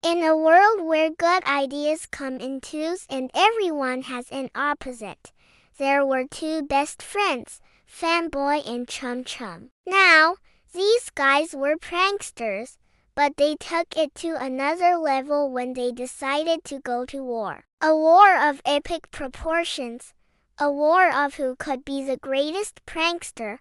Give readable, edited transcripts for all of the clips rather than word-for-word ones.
In a world where good ideas come in twos and everyone has an opposite, there were two best friends, Fanboy and Chum Chum. Now, these guys were pranksters, but they took it to another level when they decided to go to war. A war of epic proportions, a war of who could be the greatest prankster,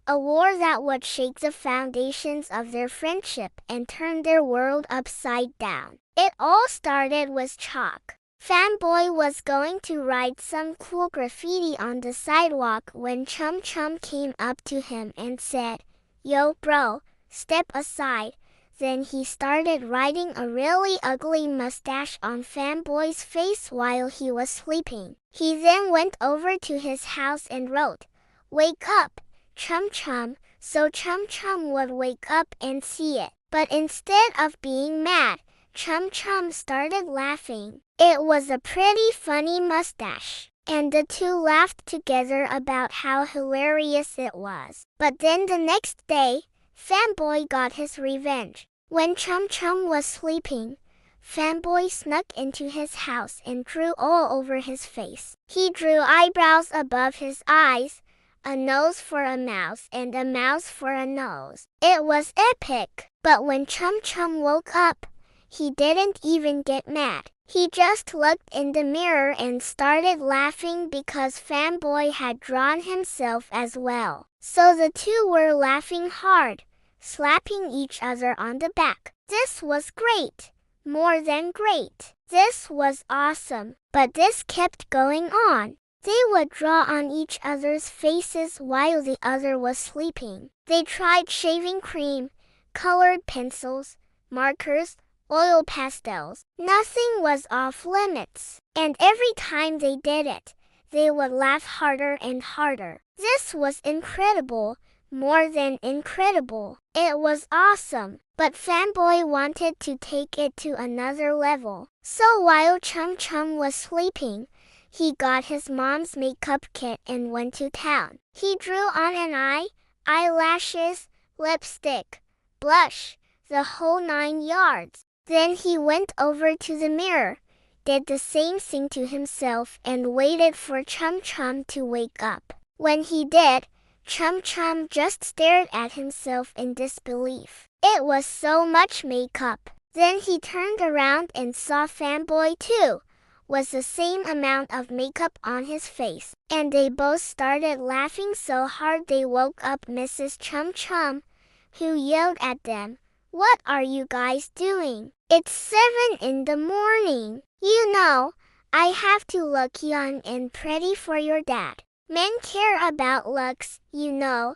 a war that would shake the foundations of their friendship and turn their world upside down. It all started with chalk. Fanboy was going to write some cool graffiti on the sidewalk when Chum Chum came up to him and said, "Yo bro, step aside." Then he started writing a really ugly mustache on Fanboy's face while he was sleeping. He then went over to his house and wrote, "Wake up, Chum Chum," so Chum Chum would wake up and see it. But instead of being mad, Chum Chum started laughing. It was a pretty funny mustache, and the two laughed together about how hilarious it was. But then the next day, Fanboy got his revenge. When Chum Chum was sleeping, Fanboy snuck into his house and drew all over his face. He drew eyebrows above his eyes, a nose for a mouse and a mouse for a nose. It was epic. But when Chum Chum woke up, he didn't even get mad. He just looked in the mirror and started laughing because Fanboy had drawn himself as well. So the two were laughing hard, slapping each other on the back. This was great. More than great. This was awesome. But this kept going on. They would draw on each other's faces while the other was sleeping. They tried shaving cream, colored pencils, markers, oil pastels. Nothing was off limits. And every time they did it, they would laugh harder and harder. This was incredible, more than incredible. It was awesome. But Fanboy wanted to take it to another level. So while Chum Chum was sleeping, he got his mom's makeup kit and went to town. He drew on an eye, eyelashes, lipstick, blush, the whole 9 yards. Then he went over to the mirror, did the same thing to himself and waited for Chum Chum to wake up. When he did, Chum Chum just stared at himself in disbelief. It was so much makeup. Then he turned around and saw Fanboy too, was the same amount of makeup on his face. And they both started laughing so hard they woke up Mrs. Chum Chum, who yelled at them, "What are you guys doing? It's 7 in the morning. You know, I have to look young and pretty for your dad. Men care about looks, you know."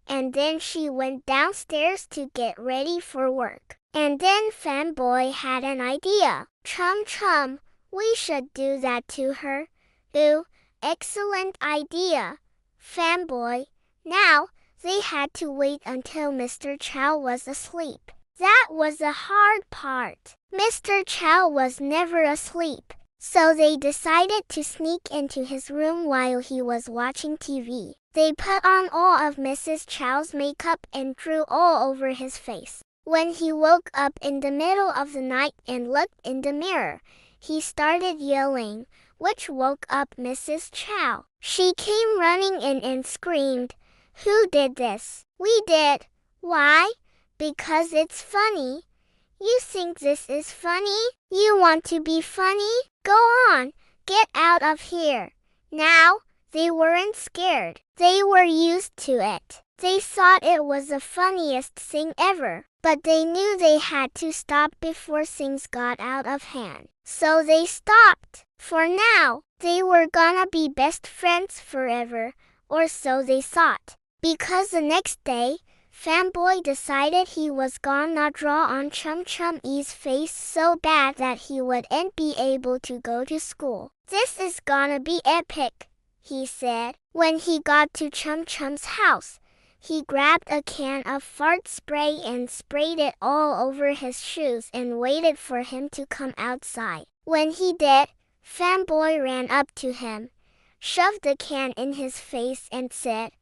And then she went downstairs to get ready for work. And then Fanboy had an idea. "Chum Chum, we should do that to her." "Ooh, excellent idea, Fanboy." Now, they had to wait until Mr. Chow was asleep. That was the hard part. Mr. Chow was never asleep, so they decided to sneak into his room while he was watching TV. They put on all of Mrs. Chow's makeup and drew all over his face. When he woke up in the middle of the night and looked in the mirror, he started yelling, which woke up Mrs. Chow. She came running in and screamed, "Who did this?" "We did." "Why?" "Because it's funny." "You think this is funny? You want to be funny? Go on, get out of here." Now, they weren't scared. They were used to it. They thought it was the funniest thing ever. But they knew they had to stop before things got out of hand. So they stopped. For now, they were gonna be best friends forever, or so they thought. Because the next day, Fanboy decided he was gonna draw on Chum Chum's face so bad that he wouldn't be able to go to school. "This is gonna be epic," he said. When he got to Chum Chum's house, he grabbed a can of fart spray and sprayed it all over his shoes and waited for him to come outside. When he did, Fanboy ran up to him, shoved the can in his face and said,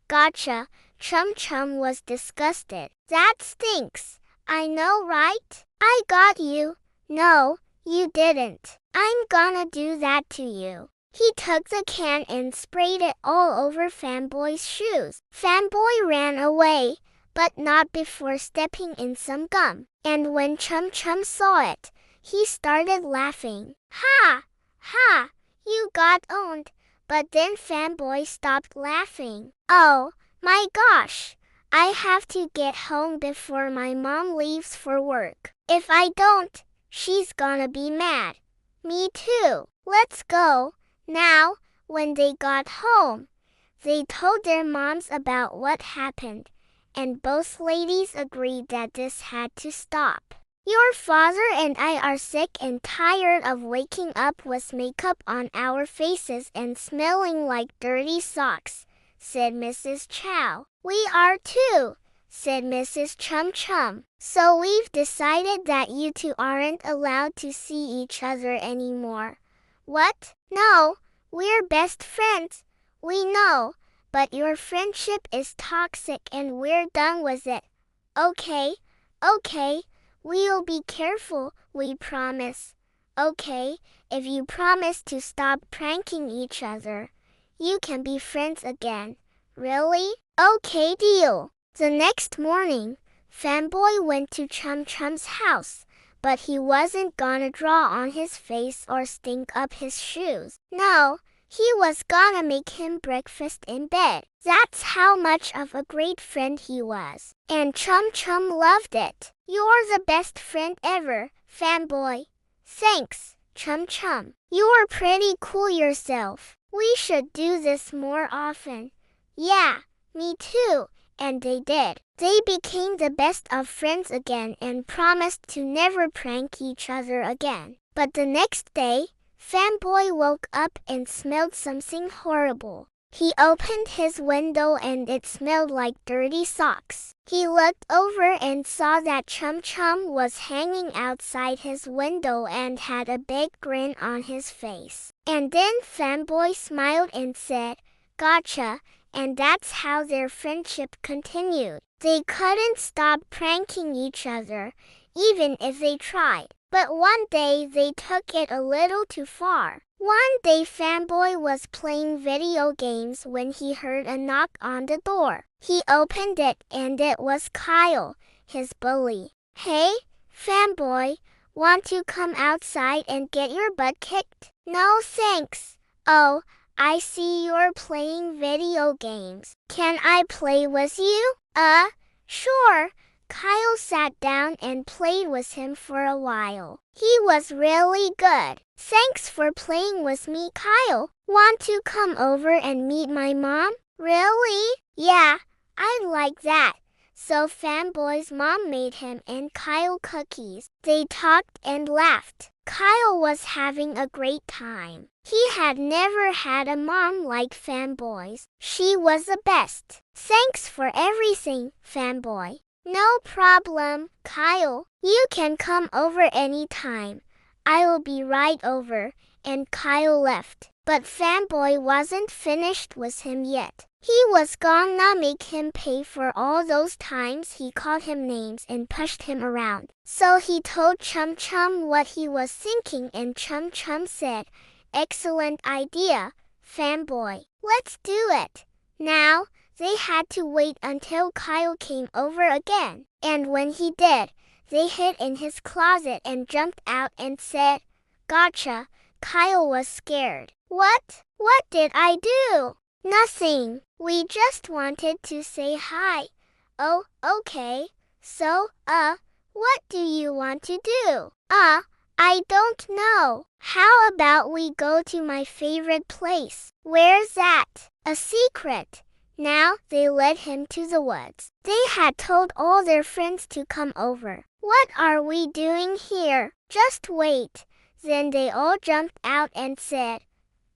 "Gotcha." Chum Chum was disgusted. "That stinks. I know, right? I got you. No, you didn't. I'm gonna do that to you. He took the can and sprayed it all over Fanboy's shoes. Fanboy ran away, but not before stepping in some gum. And when Chum Chum saw it, he started laughing. Ha! Ha! You got owned. But then Fanboy stopped laughing. Oh, my gosh! I have to get home before my mom leaves for work. If I don't, she's gonna be mad. Me too. Let's go. Now, when they got home, they told their moms about what happened, and both ladies agreed that this had to stop. Your father and I are sick and tired of waking up with makeup on our faces and smelling like dirty socks, said Mrs. Chow. We are too, said Mrs. Chum Chum. So we've decided that you two aren't allowed to see each other anymore. What? No, we're best friends. We know, but your friendship is toxic and we're done with it. Okay, we'll be careful, we promise. Okay, if you promise to stop pranking each other, you can be friends again. Really? Okay, deal. The next morning, Fanboy went to Chum Chum's house, but he wasn't gonna draw on his face or stink up his shoes. No, he was gonna make him breakfast in bed. That's how much of a great friend he was. And Chum Chum loved it. You're the best friend ever, Fanboy. Thanks, Chum Chum. You're pretty cool yourself. We should do this more often. Yeah, me too. And they did. They became the best of friends again and promised to never prank each other again. But the next day, Fanboy woke up and smelled something horrible. He opened his window and it smelled like dirty socks. He looked over and saw that Chum Chum was hanging outside his window and had a big grin on his face. And then Fanboy smiled and said, "Gotcha," and that's how their friendship continued. They couldn't stop pranking each other, even if they tried. But one day they took it a little too far. One day Fanboy was playing video games when he heard a knock on the door. He opened it and it was Kyle, his bully. "Hey, Fanboy, want to come outside and get your butt kicked?" "No thanks." "Oh, I see you're playing video games. Can I play with you?" Sure." Kyle sat down and played with him for a while. He was really good. "Thanks for playing with me, Kyle. Want to come over and meet my mom?" "Really?" "Yeah, I'd like that." So Fanboy's mom made him and Kyle cookies. They talked and laughed. Kyle was having a great time. He had never had a mom like Fanboy's. She was the best. "Thanks for everything, Fanboy." "No problem, Kyle. You can come over anytime. I'll be right over." And Kyle left. But Fanboy wasn't finished with him yet. He was gonna make him pay for all those times he called him names and pushed him around. So he told Chum Chum what he was thinking and Chum Chum said, "Excellent idea, Fanboy. Let's do it." Now, they had to wait until Kyle came over again. And when he did, they hid in his closet and jumped out and said, "Gotcha." Kyle was scared. What did I do?" "Nothing. We just wanted to say hi." "Oh, okay. So, what do you want to do?" I don't know. How about we go to my favorite place?" "Where's that?" "A secret." Now they led him to the woods. They had told all their friends to come over. "What are we doing here?" "Just wait." Then they all jumped out and said,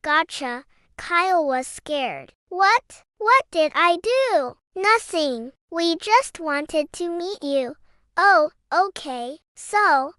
"Gotcha." Kyle was scared. What did I do?" "Nothing. We just wanted to meet you." "Oh, okay. So,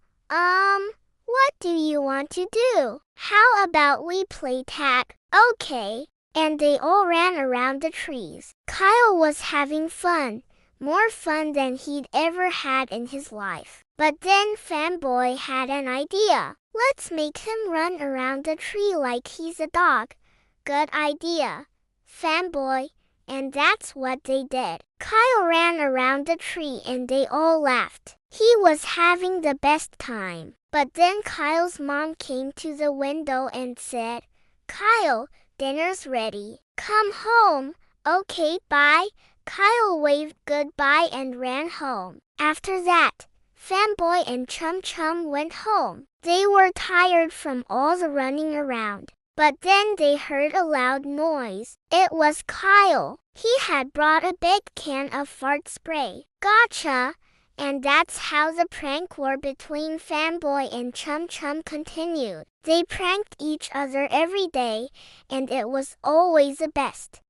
what do you want to do?" "How about we play tag?" "Okay." And they all ran around the trees. Kyle was having fun, more fun than he'd ever had in his life. But then Fanboy had an idea. Let's make him run around the tree like he's a dog. Good idea, Fanboy. And that's what they did. Kyle ran around the tree and they all laughed. He was having the best time. But then Kyle's mom came to the window and said, "Kyle, dinner's ready. Come home." "Okay, bye." Kyle waved goodbye and ran home. After that, Fanboy and Chum Chum went home. They were tired from all the running around. But then they heard a loud noise. It was Kyle. He had brought a big can of fart spray. Gotcha! And that's how the prank war between Fanboy and Chum Chum continued. They pranked each other every day, and it was always the best.